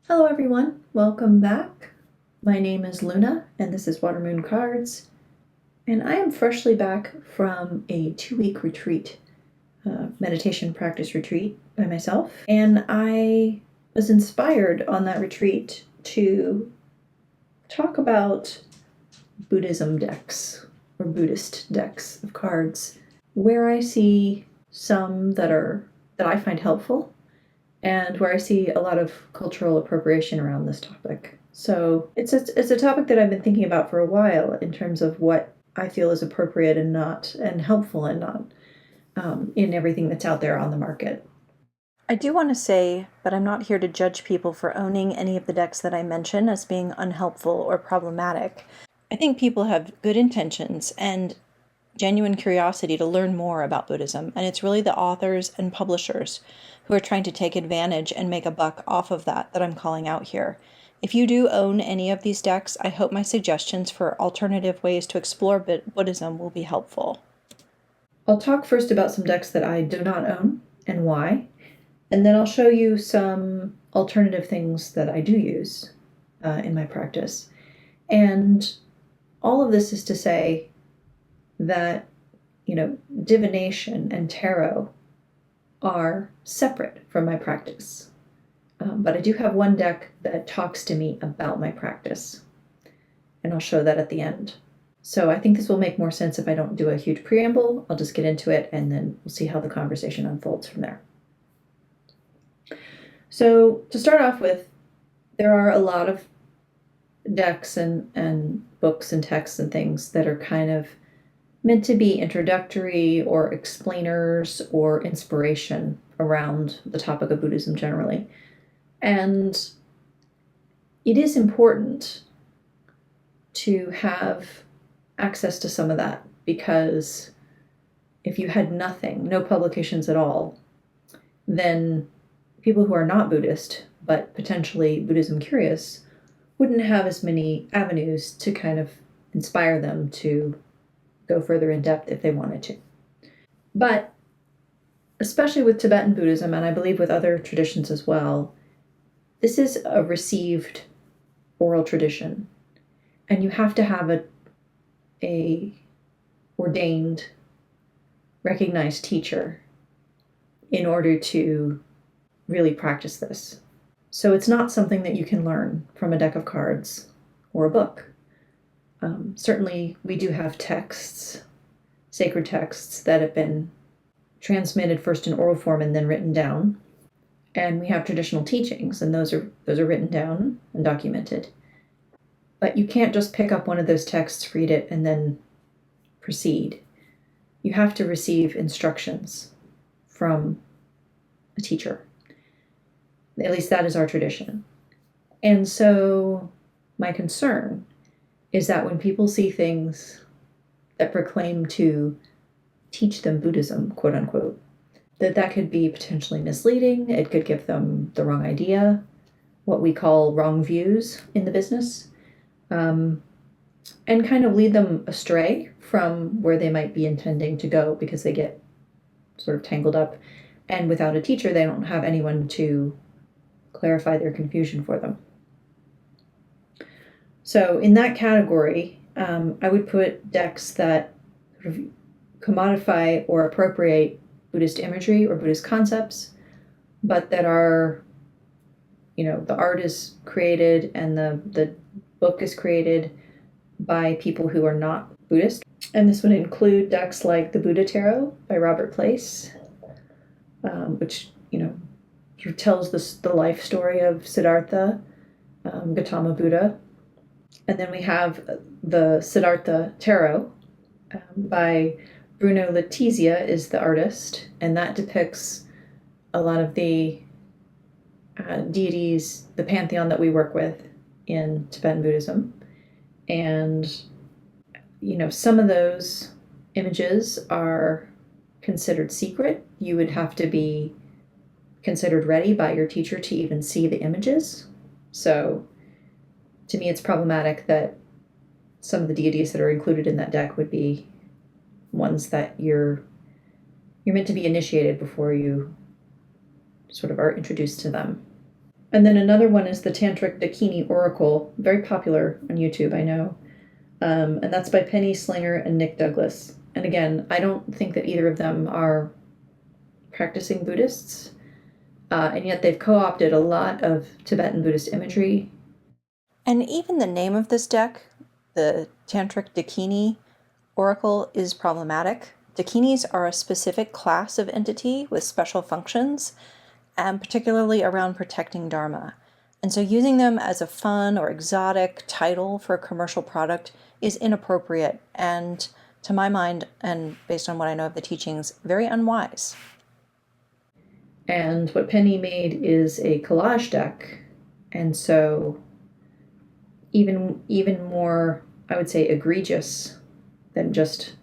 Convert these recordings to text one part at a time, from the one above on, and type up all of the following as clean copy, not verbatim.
Hello everyone, welcome back. My name is Luna and this is Water Moon Cards, and I am freshly back from a 2-week retreat, meditation practice retreat by myself, and I was inspired on that retreat to talk about Buddhism decks or Buddhist decks of cards, where I see some that I find helpful and where I see a lot of cultural appropriation around this topic. So it's a topic that I've been thinking about for a while in terms of what I feel is appropriate and not, and helpful and not, in everything that's out there on the market. I do want to say that I'm not here to judge people for owning any of the decks that I mention as being unhelpful or problematic. I think people have good intentions and genuine curiosity to learn more about Buddhism, and it's really the authors and publishers who are trying to take advantage and make a buck off of that I'm calling out here. If you do own any of these decks, I hope my suggestions for alternative ways to explore Buddhism will be helpful. I'll talk first about some decks that I do not own and why, and then I'll show you some alternative things that I do use in my practice. And all of this is to say that, divination and tarot are separate from my practice. But I do have one deck that talks to me about my practice, and I'll show that at the end. So I think this will make more sense if I don't do a huge preamble. I'll just get into it, and then we'll see how the conversation unfolds from there. So to start off with, there are a lot of decks and books and texts and things that are kind of meant to be introductory or explainers or inspiration around the topic of Buddhism generally. And it is important to have access to some of that, because if you had nothing, no publications at all, then people who are not Buddhist, but potentially Buddhism curious, wouldn't have as many avenues to kind of inspire them to go further in depth if they wanted to. But especially with Tibetan Buddhism, and I believe with other traditions as well, this is a received oral tradition, and you have to have a ordained, recognized teacher in order to really practice this. So it's not something that you can learn from a deck of cards or a book. Certainly, we do have texts, sacred texts, that have been transmitted first in oral form and then written down. And we have traditional teachings, and those are written down and documented. But you can't just pick up one of those texts, read it, and then proceed. You have to receive instructions from a teacher. At least that is our tradition. And so my concern is that when people see things that proclaim to teach them Buddhism, quote unquote, that could be potentially misleading. It could give them the wrong idea, what we call wrong views in the business, and kind of lead them astray from where they might be intending to go, because they get sort of tangled up. And without a teacher, they don't have anyone to clarify their confusion for them. So in that category, I would put decks that sort of commodify or appropriate Buddhist imagery or Buddhist concepts, but that are, the art is created and the book is created by people who are not Buddhist. And this would include decks like the Buddha Tarot by Robert Place, which, sort of tells the life story of Siddhartha, Gautama Buddha. And then we have the Siddhartha Tarot by Bruno Letizia is the artist, and that depicts a lot of the deities, the pantheon that we work with in Tibetan Buddhism. And, some of those images are considered secret. You would have to be considered ready by your teacher to even see the images. So to me, it's problematic that some of the deities that are included in that deck would be ones that you're meant to be initiated before you sort of are introduced to them. And then another one is the Tantric Dakini Oracle, very popular on YouTube, I know. And that's by Penny Slinger and Nick Douglas. And again, I don't think that either of them are practicing Buddhists, and yet they've co-opted a lot of Tibetan Buddhist imagery. And even the name of this deck, the Tantric Dakini Oracle, is problematic. Dakinis are a specific class of entity with special functions, and particularly around protecting Dharma. And so using them as a fun or exotic title for a commercial product is inappropriate and, to my mind, and based on what I know of the teachings, very unwise. And what Penny made is a collage deck, and so even more, I would say, egregious than just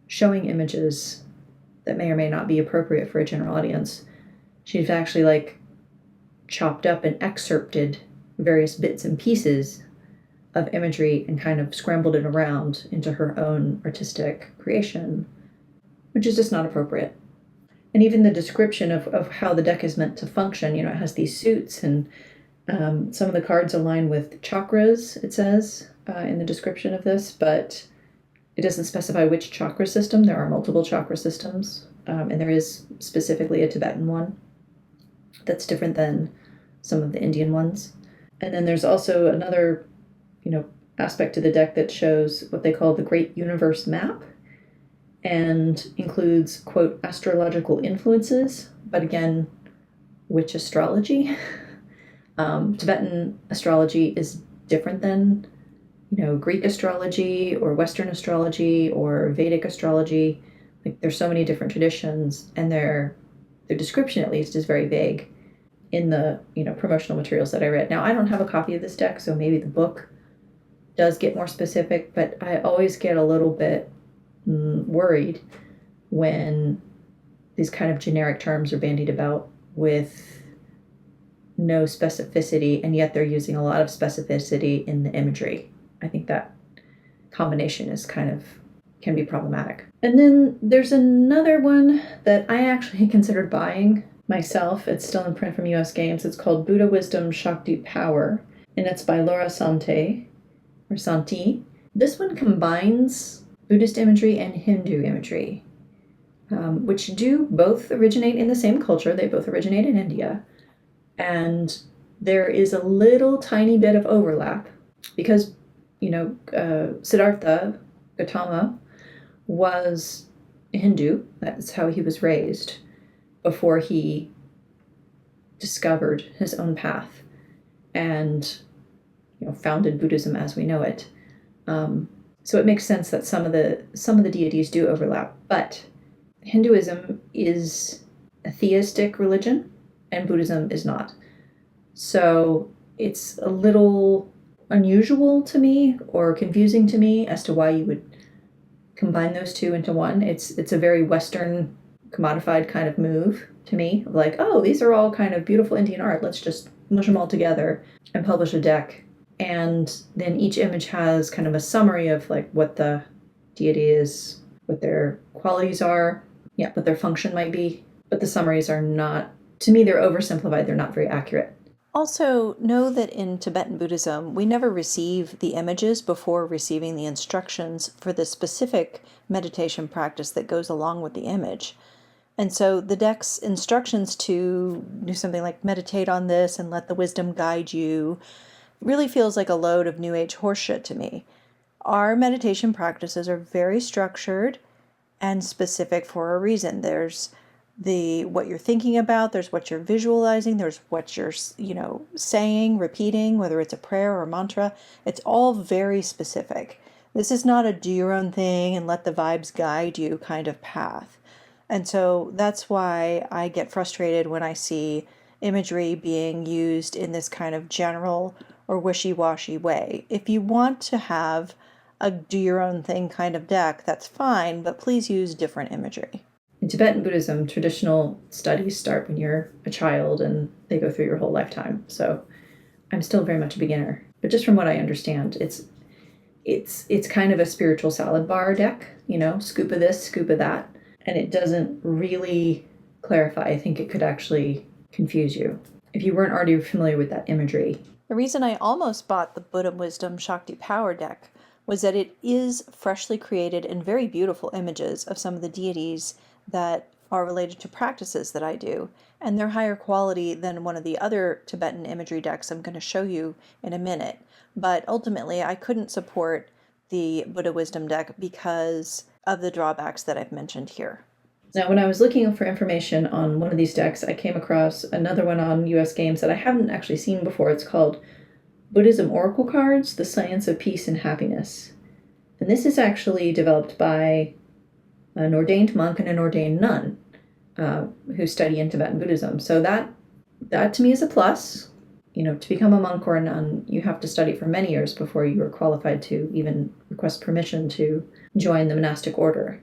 showing images that may or may not be appropriate for a general audience. She's actually chopped up and excerpted various bits and pieces of imagery and kind of scrambled it around into her own artistic creation, which is just not appropriate. And even the description of how the deck is meant to function, it has these suits, and some of the cards align with chakras, it says in the description of this, but it doesn't specify which chakra system. There are multiple chakra systems, and there is specifically a Tibetan one that's different than some of the Indian ones. And then there's also another, aspect to the deck that shows what they call the Great Universe Map, and includes, quote, astrological influences, but again, which astrology? Tibetan astrology is different than, Greek astrology or Western astrology or Vedic astrology. There's so many different traditions, and their description, at least, is very vague in the, promotional materials that I read. Now, I don't have a copy of this deck, so maybe the book does get more specific, but I always get a little bit worried when these kind of generic terms are bandied about with no specificity, and yet they're using a lot of specificity in the imagery. I think that combination is can be problematic. And then there's another one that I actually considered buying myself. It's still in print from US Games. It's called Buddha Wisdom Shakti Power, and it's by Laura Sante, or Santi. This one combines Buddhist imagery and Hindu imagery, which do both originate in the same culture. They both originate in India. And there is a little tiny bit of overlap because, Siddhartha Gautama was Hindu. That's how he was raised before he discovered his own path and, founded Buddhism as we know it. So it makes sense that some of the deities do overlap, but Hinduism is a theistic religion and Buddhism is not. So it's a little unusual to me or confusing to me as to why you would combine those two into one. It's a very Western commodified kind of move to me, like, oh, these are all kind of beautiful Indian art. Let's just mush them all together and publish a deck. And then each image has kind of a summary of what the deity is, what their qualities are, what their function might be. But the summaries are not, to me, they're oversimplified. They're not very accurate. Also, know that in Tibetan Buddhism, we never receive the images before receiving the instructions for the specific meditation practice that goes along with the image. And so the deck's instructions to do something like meditate on this and let the wisdom guide you really feels like a load of New Age horseshit to me. Our meditation practices are very structured and specific for a reason. There's what you're thinking about, there's what you're visualizing, there's what you're, saying, repeating, whether it's a prayer or a mantra. It's all very specific. This is not a do your own thing and let the vibes guide you kind of path. And so that's why I get frustrated when I see imagery being used in this kind of general or wishy-washy way. If you want to have a do your own thing kind of deck, that's fine, but please use different imagery. In Tibetan Buddhism, traditional studies start when you're a child and they go through your whole lifetime. So I'm still very much a beginner. But just from what I understand, it's kind of a spiritual salad bar deck, scoop of this, scoop of that. And it doesn't really clarify. I think it could actually confuse you. if you weren't already familiar with that imagery. The reason I almost bought the Buddha Wisdom Shakti Power deck was that it is freshly created and very beautiful images of some of the deities that are related to practices that I do, and they're higher quality than one of the other Tibetan imagery decks I'm going to show you in a minute. But ultimately, I couldn't support the Buddha Wisdom deck because of the drawbacks that I've mentioned here. Now, when I was looking for information on one of these decks, I came across another one on US Games that I haven't actually seen before. It's called Buddhism Oracle Cards, The Science of Peace and Happiness. And this is actually developed by an ordained monk and an ordained nun who study in Tibetan Buddhism. So that to me is a plus. To become a monk or a nun, you have to study for many years before you are qualified to even request permission to join the monastic order.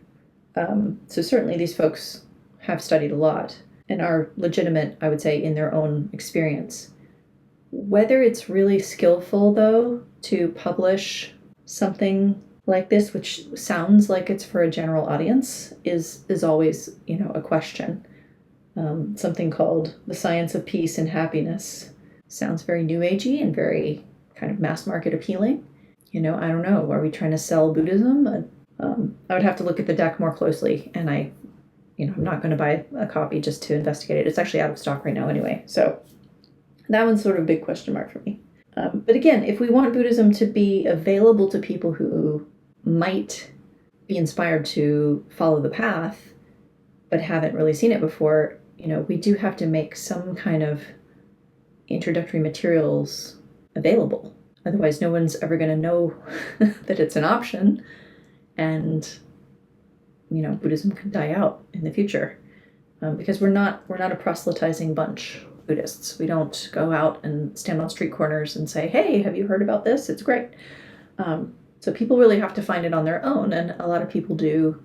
So certainly these folks have studied a lot and are legitimate, I would say, in their own experience. Whether it's really skillful, though, to publish something like this, which sounds like it's for a general audience, is always, a question. Something called The Science of Peace and Happiness sounds very new agey and very kind of mass market appealing. I don't know. Are we trying to sell Buddhism? I would have to look at the deck more closely, and I'm not going to buy a copy just to investigate it. It's actually out of stock right now anyway. So that one's sort of a big question mark for me. But again, if we want Buddhism to be available to people who might be inspired to follow the path, but haven't really seen it before, we do have to make some kind of introductory materials available. Otherwise, no one's ever going to know that it's an option. And, Buddhism could die out in the future because we're not a proselytizing bunch, Buddhists. We don't go out and stand on street corners and say, hey, have you heard about this? It's great. So people really have to find it on their own. And a lot of people do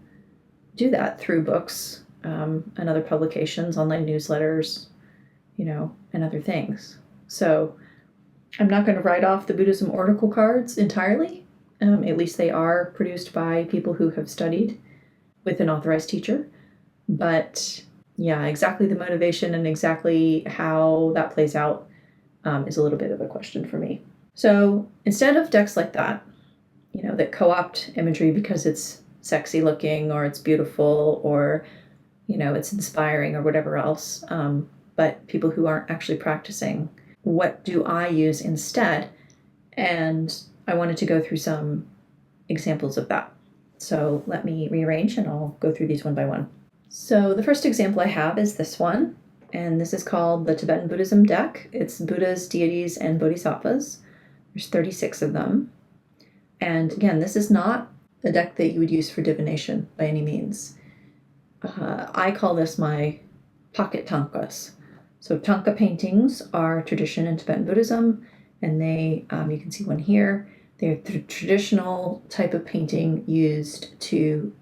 that through books and other publications, online newsletters, and other things. So I'm not going to write off the Buddhism Oracle cards entirely. At least they are produced by people who have studied with an authorized teacher. But yeah, exactly the motivation and exactly how that plays out is a little bit of a question for me. So instead of decks like that, that co-opt imagery because it's sexy looking or it's beautiful or, it's inspiring or whatever else, but people who aren't actually practicing, what do I use instead? And I wanted to go through some examples of that. So let me rearrange and I'll go through these one by one. So the first example I have is this one, and this is called the Tibetan Buddhism deck. It's Buddhas, deities, and bodhisattvas. There's 36 of them. And again, this is not a deck that you would use for divination by any means. I call this my pocket tankas. So tanka paintings are tradition in Tibetan Buddhism, and they, you can see one here. They're the traditional type of painting used to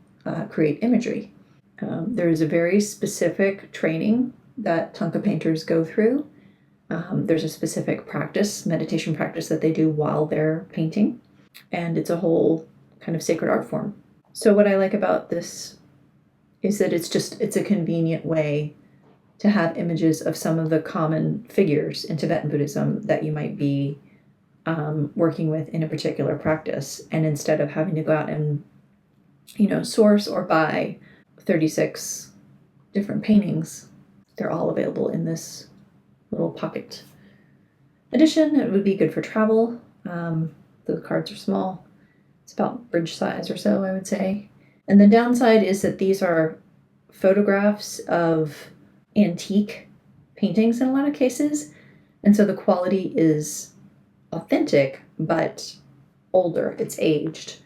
create imagery. There is a very specific training that tanka painters go through. There's a specific practice, meditation practice that they do while they're painting, and it's a whole kind of sacred art form. So what I like about this is that it's a convenient way to have images of some of the common figures in Tibetan Buddhism that you might be working with in a particular practice. And instead of having to go out and, source or buy 36 different paintings, they're all available in this little pocket edition. It would be good for travel. The cards are small. It's about bridge size or so, I would say. And the downside is that these are photographs of antique paintings in a lot of cases. And so the quality is authentic, but older. It's aged.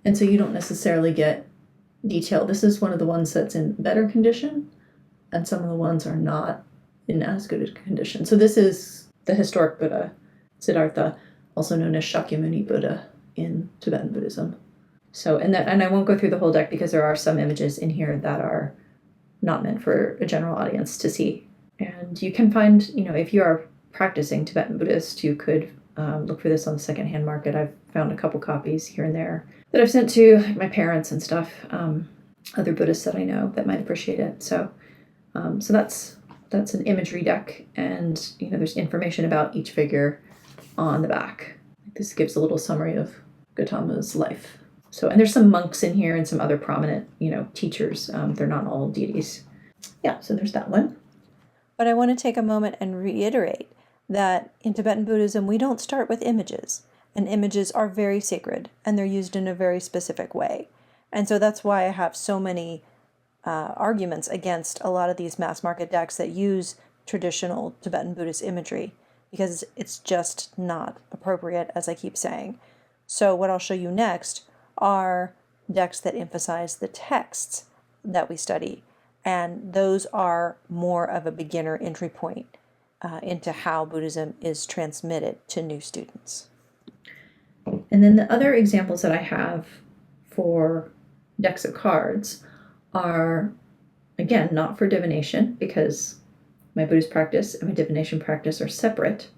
And so you don't necessarily get detail. This is one of the ones that's in better condition, and some of the ones are not in as good a condition. So this is the historic Buddha, Siddhartha, also known as Shakyamuni Buddha in Tibetan Buddhism. So, and I won't go through the whole deck because there are some images in here that are not meant for a general audience to see. And you can find, if you are practicing Tibetan Buddhist, you could look for this on the secondhand market. I've found a couple copies here and there that I've sent to my parents and stuff, other Buddhists that I know that might appreciate it. So that's That's an imagery deck, and there's information about each figure on the back. This gives a little summary of Gautama's life. So, and there's some monks in here and some other prominent, teachers. They're not all deities. Yeah, so there's that one. But I want to take a moment and reiterate that in Tibetan Buddhism, we don't start with images. And images are very sacred, and they're used in a very specific way. And so that's why I have so many arguments against a lot of these mass market decks that use traditional Tibetan Buddhist imagery, because it's just not appropriate, as I keep saying. So what I'll show you next are decks that emphasize the texts that we study, and those are more of a beginner entry point into how Buddhism is transmitted to new students. And then the other examples that I have for decks of cards are, again, not for divination, because my Buddhist practice and my divination practice are separate,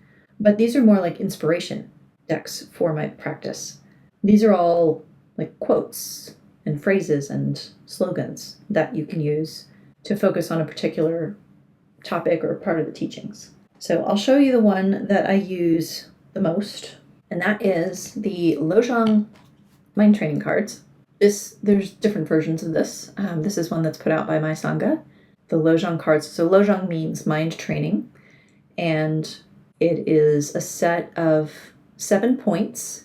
but these are more like inspiration decks for my practice. These are all like quotes and phrases and slogans that you can use to focus on a particular topic or part of the teachings. So I'll show you the one that I use the most, and that is the Lojong mind training cards. There's different versions of this. This is one that's put out by my Sangha, the Lojong cards. So Lojong means mind training, and it is a set of 7 points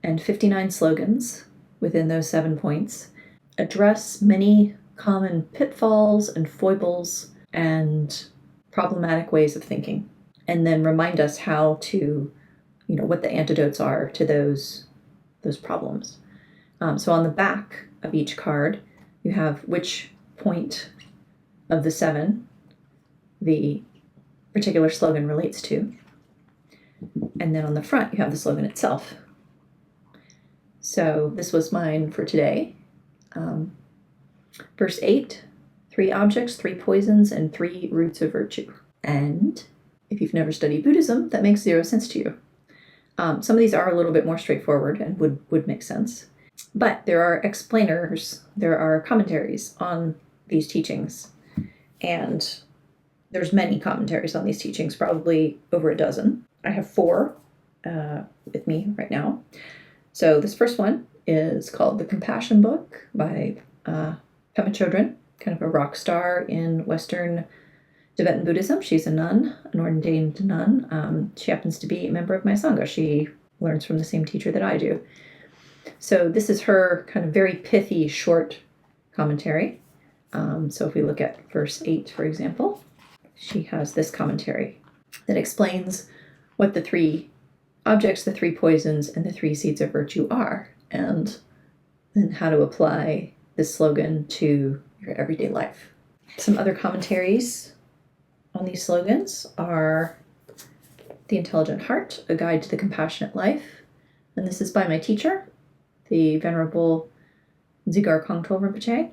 and 59 slogans within those 7 points, address many common pitfalls and foibles and problematic ways of thinking, and then remind us how to, what the antidotes are to those problems. So on the back of each card, you have which point of the 7 the particular slogan relates to. And then on the front, you have the slogan itself. So this was mine for today. Verse 8, 3 objects, 3 poisons, and 3 roots of virtue. And if you've never studied Buddhism, that makes 0 sense to you. Some of these are a little bit more straightforward and would make sense. But there are explainers, there are commentaries on these teachings. And there's many commentaries on these teachings, probably over a dozen. I have 4 with me right now. So this first one is called The Compassion Book by Pema Chödrön, kind of a rock star in Western Tibetan Buddhism. She's a nun, an ordained nun. She happens to be a member of my Sangha. She learns from the same teacher that I do. So this is her kind of very pithy, short commentary. So if we look at verse 8, for example, she has this commentary that explains what the 3 objects, the 3 poisons, and the 3 seeds of virtue are, and then how to apply this slogan to your everyday life. Some other commentaries on these slogans are The Intelligent Heart, A Guide to the Compassionate Life. And this is by my teacher, the Venerable Dzigar Kongtrul Rinpoche.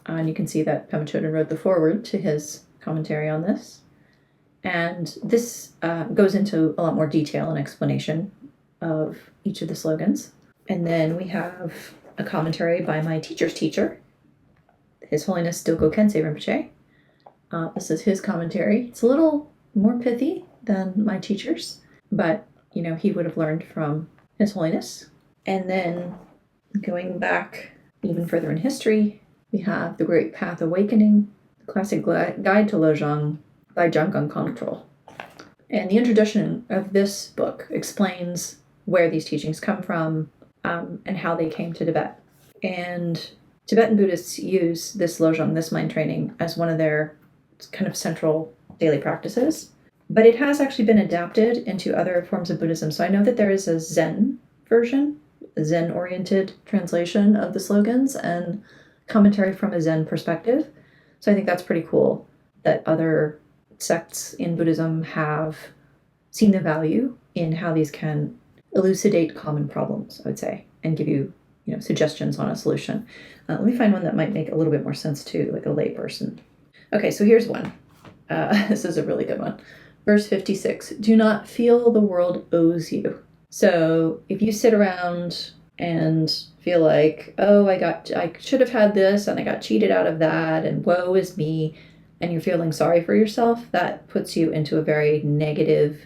And you can see that Pema Chödrön wrote the foreword to his commentary on this. And this goes into a lot more detail and explanation of each of the slogans. And then we have a commentary by my teacher's teacher, His Holiness Dilgo Khyentse Rinpoche. This is his commentary. It's a little more pithy than my teacher's, but, he would have learned from His Holiness. And then going back even further in history, we have The Great Path Awakening, the Classic Guide to Lojong by Dzigar Kongtrul. And the introduction of this book explains where these teachings come from and how they came to Tibet. And Tibetan Buddhists use this Lojong, this mind training, as one of their kind of central daily practices. But it has actually been adapted into other forms of Buddhism. So I know that there is a Zen version, a Zen-oriented translation of the slogans and commentary from a Zen perspective. So I think that's pretty cool that other sects in Buddhism have seen the value in how these can elucidate common problems, I would say, and give you, suggestions on a solution. Let me find one that might make a little bit more sense to like a lay person. Okay, so here's one. This is a really good one. Verse 56, do not feel the world owes you. So if you sit around and feel like, oh, I should have had this and I got cheated out of that and woe is me, and you're feeling sorry for yourself, that puts you into a very negative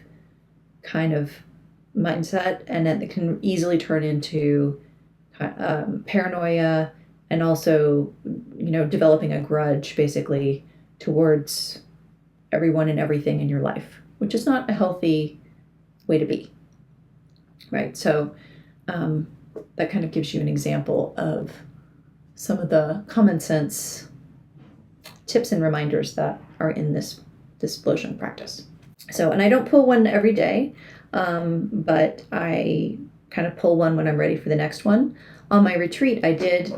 kind of mindset, and it can easily turn into paranoia, and also, developing a grudge basically towards everyone and everything in your life, which is not a healthy way to be, right? So that kind of gives you an example of some of the common sense tips and reminders that are in this Lojong practice. So, and I don't pull one every day, but I kind of pull one when I'm ready for the next one. On my retreat, I did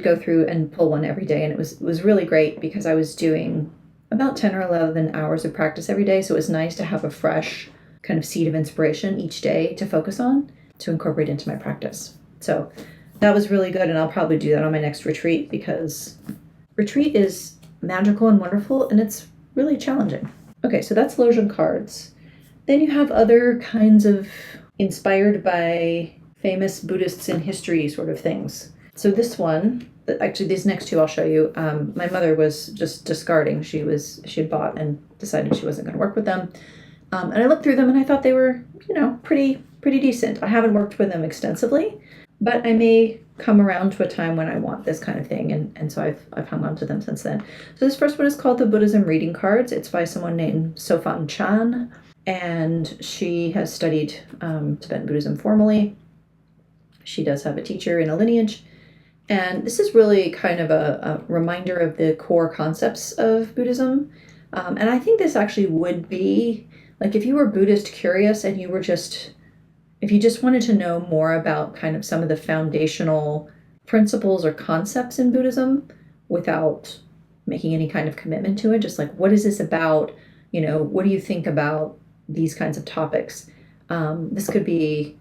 go through and pull one every day, and it was really great because I was doing about 10 or 11 hours of practice every day. So it was nice to have a fresh kind of seed of inspiration each day to focus on, to incorporate into my practice. So that was really good, and I'll probably do that on my next retreat, because retreat is magical and wonderful, and it's really challenging. Okay, so that's Lojong cards. Then you have other kinds of inspired by famous Buddhists in history sort of things. So this one, actually these next two I'll show you, my mother was just discarding. She had bought and decided she wasn't going to work with them. And I looked through them and I thought they were, pretty decent. I haven't worked with them extensively, but I may come around to a time when I want this kind of thing, and so I've hung on to them since then. So this first one is called the Buddhism Reading Cards. It's by someone named Sofan Chan, and she has studied Tibetan Buddhism formally. She does have a teacher in a lineage, and this is really kind of a reminder of the core concepts of Buddhism. And I think this actually would be, like, if you were Buddhist curious and if you just wanted to know more about kind of some of the foundational principles or concepts in Buddhism without making any kind of commitment to it, just like, what is this about? What do you think about these kinds of topics? This could be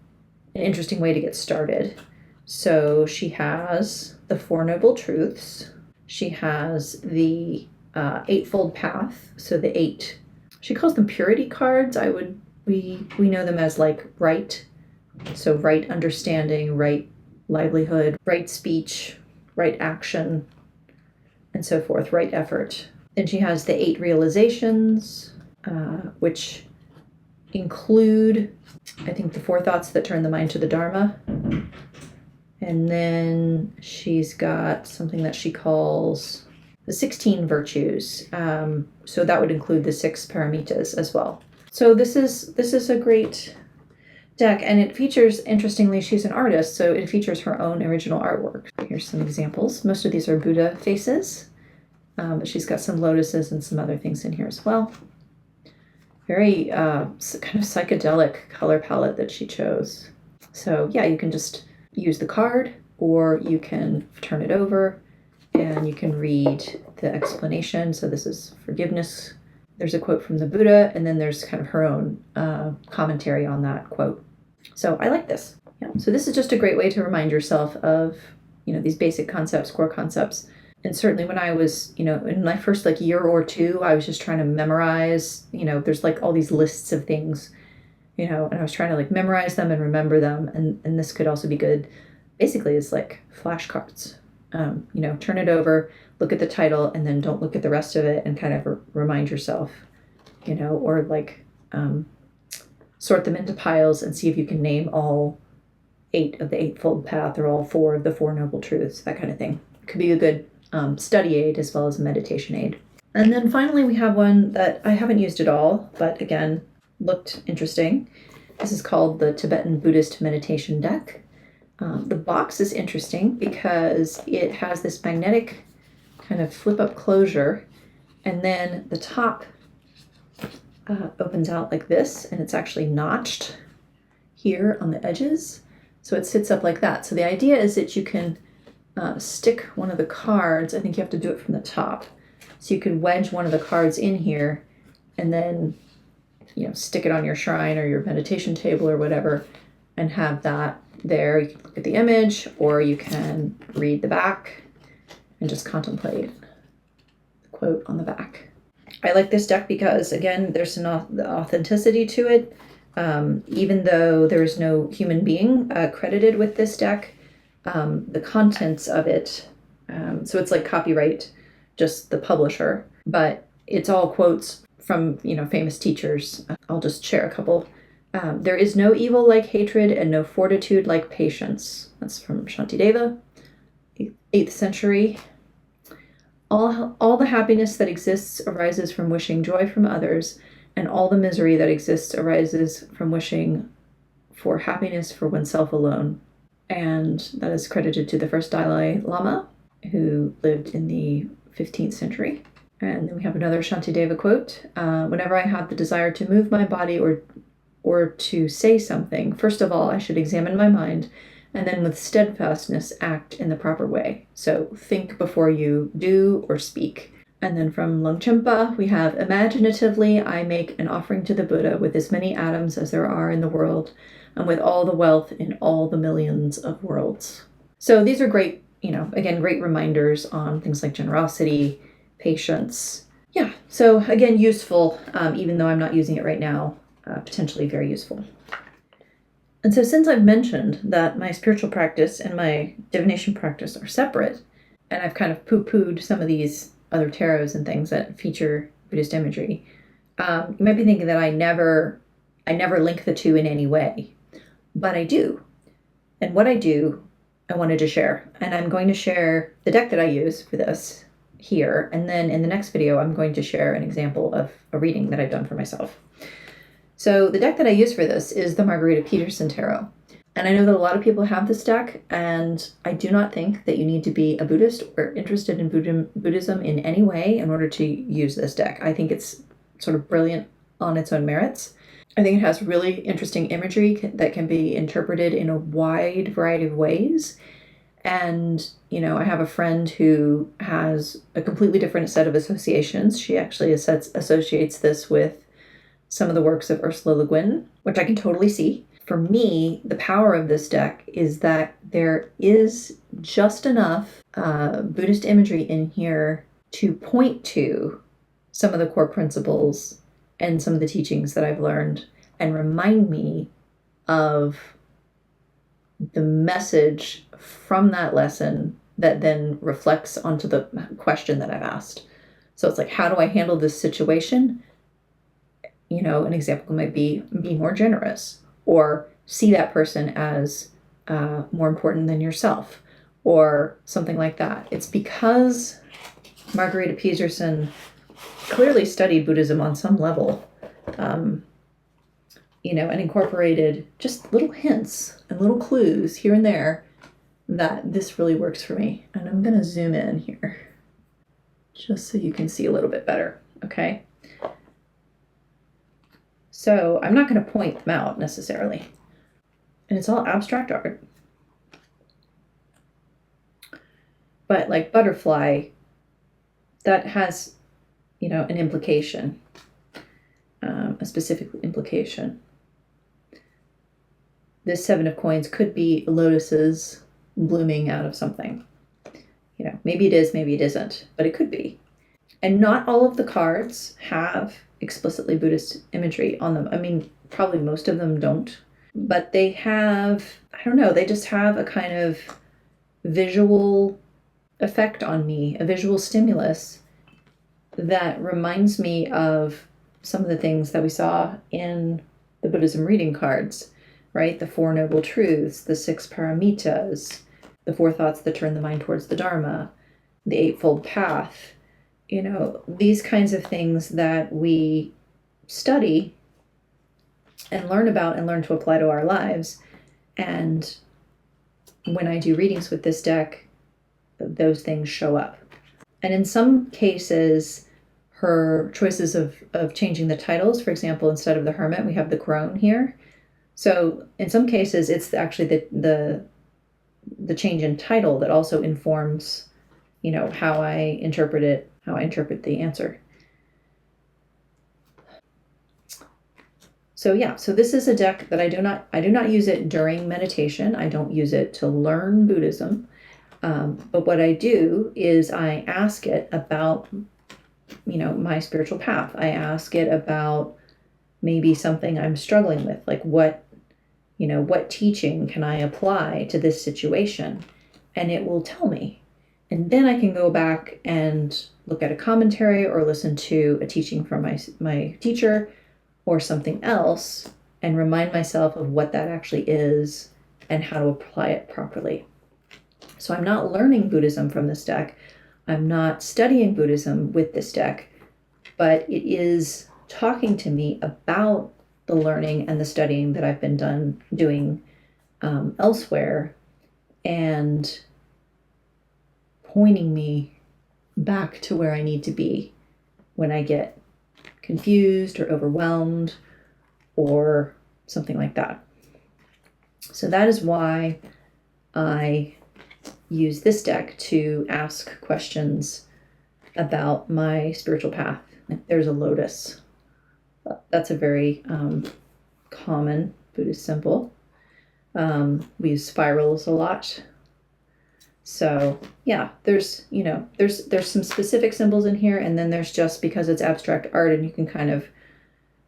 an interesting way to get started. So she has the Four Noble Truths. She has the Eightfold Path. So the eight, she calls them purity cards. We know them as like right. So right understanding, right livelihood, right speech, right action, and so forth, right effort. Then she has the eight realizations, which include, I think, the four thoughts that turn the mind to the Dharma. And then she's got something that she calls the 16 virtues. So that would include the 6 paramitas as well. So this is a great deck, and it features, interestingly, she's an artist, so it features her own original artwork. Here's some examples. Most of these are Buddha faces, but she's got some lotuses and some other things in here as well. Very kind of psychedelic color palette that she chose. So yeah, you can just use the card, or you can turn it over and you can read the explanation. So this is forgiveness. There's a quote from the Buddha, and then there's kind of her own commentary on that quote. So I like this. Yeah. So this is just a great way to remind yourself of, these basic concepts, core concepts. And certainly when I was, in my first year or two, I was just trying to memorize, there's all these lists of things, and I was trying to memorize them and remember them. And this could also be good. Basically, it's like flashcards. Turn it over, look at the title, and then don't look at the rest of it, and kind of remind yourself, or sort them into piles and see if you can name all 8 of the Eightfold Path, or all 4 of the Four Noble Truths, that kind of thing. It could be a good study aid as well as a meditation aid. And then finally, we have one that I haven't used at all, but again, looked interesting. This is called the Tibetan Buddhist Meditation Deck. The box is interesting because it has this magnetic kind of flip-up closure, and then the top opens out like this, and it's actually notched here on the edges, so it sits up like that. So the idea is that you can stick one of the cards. I think you have to do it from the top. So you could wedge one of the cards in here, and then stick it on your shrine or your meditation table or whatever, and have that there. You can look at the image, or you can read the back and just contemplate the quote on the back. I like this deck because, again, there's an authenticity to it. Even though there is no human being credited with this deck, the contents of it, so it's like copyright just the publisher, but it's all quotes from, famous teachers. I'll just share a couple. There is no evil like hatred and no fortitude like patience. That's from Shantideva, 8th century. All the happiness that exists arises from wishing joy from others, and all the misery that exists arises from wishing for happiness for oneself alone. And that is credited to the first Dalai Lama, who lived in the 15th century. And then we have another Shantideva quote. Whenever I have the desire to move my body or to say something, first of all, I should examine my mind, and then with steadfastness act in the proper way. So think before you do or speak. And then from Longchenpa, we have, imaginatively, I make an offering to the Buddha with as many atoms as there are in the world, and with all the wealth in all the millions of worlds. So these are great, again, great reminders on things like generosity, patience. Yeah, so again, useful, even though I'm not using it right now, potentially very useful. And so since I've mentioned that my spiritual practice and my divination practice are separate, and I've kind of poo-pooed some of these other tarots and things that feature Buddhist imagery, you might be thinking that I never link the two in any way, but I do. And what I do, I wanted to share. And I'm going to share the deck that I use for this here, and then in the next video, I'm going to share an example of a reading that I've done for myself. So the deck that I use for this is the Margarita Peterson Tarot. And I know that a lot of people have this deck, and I do not think that you need to be a Buddhist or interested in Buddhism in any way in order to use this deck. I think it's sort of brilliant on its own merits. I think it has really interesting imagery that can be interpreted in a wide variety of ways. And, I have a friend who has a completely different set of associations. She actually associates this with some of the works of Ursula Le Guin, which I can totally see. For me, the power of this deck is that there is just enough Buddhist imagery in here to point to some of the core principles and some of the teachings that I've learned and remind me of the message from that lesson that then reflects onto the question that I've asked. So it's like, how do I handle this situation? An example might be more generous, or see that person as more important than yourself, or something like that. It's because Margarita Peterson clearly studied Buddhism on some level, and incorporated just little hints and little clues here and there that this really works for me. And I'm going to zoom in here just so you can see a little bit better, okay? So I'm not going to point them out necessarily. And it's all abstract art. But like butterfly, that has, an implication, a specific implication. This 7 of coins could be lotuses blooming out of something. Maybe it is, maybe it isn't, but it could be. And not all of the cards have explicitly Buddhist imagery on them. I mean, probably most of them don't, but they have, they just have a kind of visual effect on me, a visual stimulus that reminds me of some of the things that we saw in the Buddhism reading cards, right? The 4 Noble Truths, the 6 Paramitas, the 4 thoughts that turn the mind towards the Dharma, the Eightfold Path, these kinds of things that we study and learn about and learn to apply to our lives. And when I do readings with this deck, those things show up. And in some cases, her choices of changing the titles, for example, instead of the Hermit, we have the Crone here. So in some cases, it's actually the change in title that also informs, how I interpret it, how I interpret the answer. So yeah, so this is a deck that I do not use it during meditation. I don't use it to learn Buddhism. But what I do is I ask it about, my spiritual path. I ask it about maybe something I'm struggling with, like what teaching can I apply to this situation? And it will tell me. And then I can go back and look at a commentary or listen to a teaching from my teacher or something else and remind myself of what that actually is and how to apply it properly. So I'm not learning Buddhism from this deck. I'm not studying Buddhism with this deck, but it is talking to me about the learning and the studying that I've been doing elsewhere, and pointing me back to where I need to be when I get confused or overwhelmed or something like that. So that is why I use this deck to ask questions about my spiritual path. There's a lotus. That's a very common Buddhist symbol. We use spirals a lot. So yeah, there's some specific symbols in here, and then there's just, because it's abstract art and you can kind of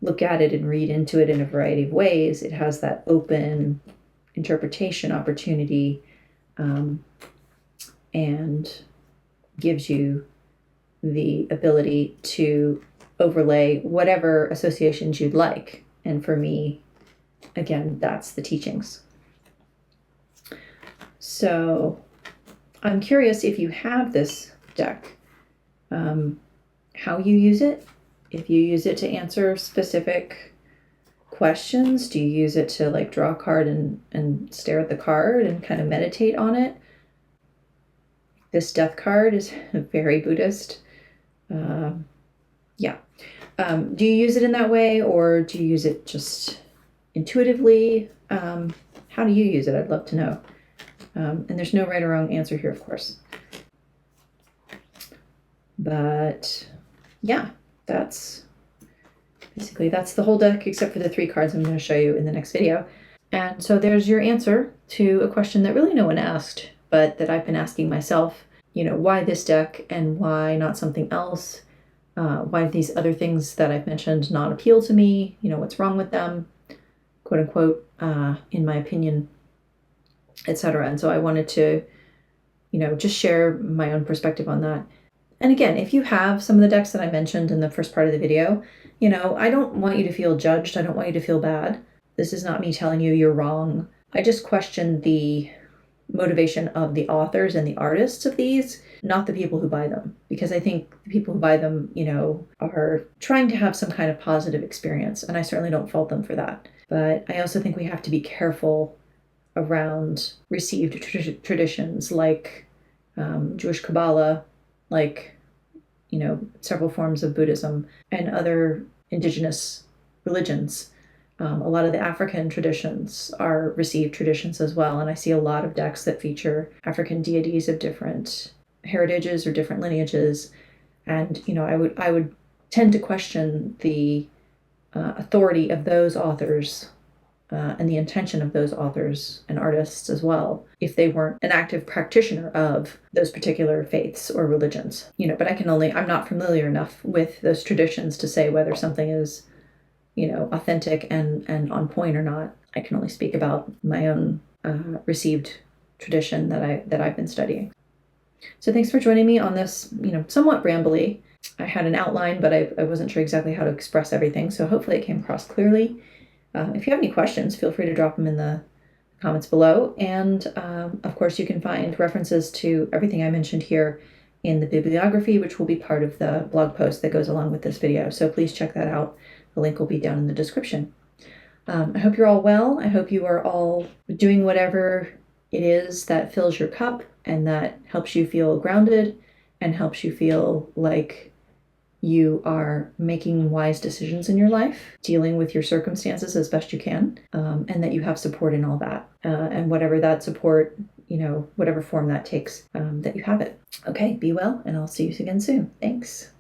look at it and read into it in a variety of ways, it has that open interpretation opportunity, and gives you the ability to overlay whatever associations you'd like. And for me, again, that's the teachings. So I'm curious if you have this deck, how you use it. If you use it to answer specific questions, do you use it to like draw a card and stare at the card and kind of meditate on it? This death card is very Buddhist. Yeah. Do you use it in that way, or do you use it just intuitively? How do you use it? I'd love to know. And there's no right or wrong answer here, of course. But yeah, that's the whole deck except for the 3 cards I'm going to show you in the next video. And so there's your answer to a question that really no one asked, but that I've been asking myself. Why this deck and why not something else? Why do these other things that I've mentioned not appeal to me? What's wrong with them, quote unquote, in my opinion, etc. And so I wanted to, just share my own perspective on that. And again, if you have some of the decks that I mentioned in the first part of the video, I don't want you to feel judged. I don't want you to feel bad. This is not me telling you you're wrong. I just question the motivation of the authors and the artists of these, not the people who buy them. Because I think the people who buy them, are trying to have some kind of positive experience. And I certainly don't fault them for that. But I also think we have to be careful around received traditions like Jewish Kabbalah, like, several forms of Buddhism and other indigenous religions. A lot of the African traditions are received traditions as well. And I see a lot of decks that feature African deities of different heritages or different lineages. And, I would tend to question the authority of those authors and the intention of those authors and artists as well, if they weren't an active practitioner of those particular faiths or religions. But I'm not familiar enough with those traditions to say whether something is, authentic and on point or not. I can only speak about my own received tradition that I've been studying. So thanks for joining me on this, somewhat rambly. I had an outline, but I wasn't sure exactly how to express everything. So hopefully it came across clearly. If you have any questions, feel free to drop them in the comments below. And of course, you can find references to everything I mentioned here in the bibliography, which will be part of the blog post that goes along with this video. So please check that out. The link will be down in the description. I hope you're all well. I hope you are all doing whatever it is that fills your cup and that helps you feel grounded and helps you feel like you are making wise decisions in your life, dealing with your circumstances as best you can, and that you have support in all that. And whatever that support, whatever form that takes, that you have it. Okay, be well, and I'll see you again soon. Thanks.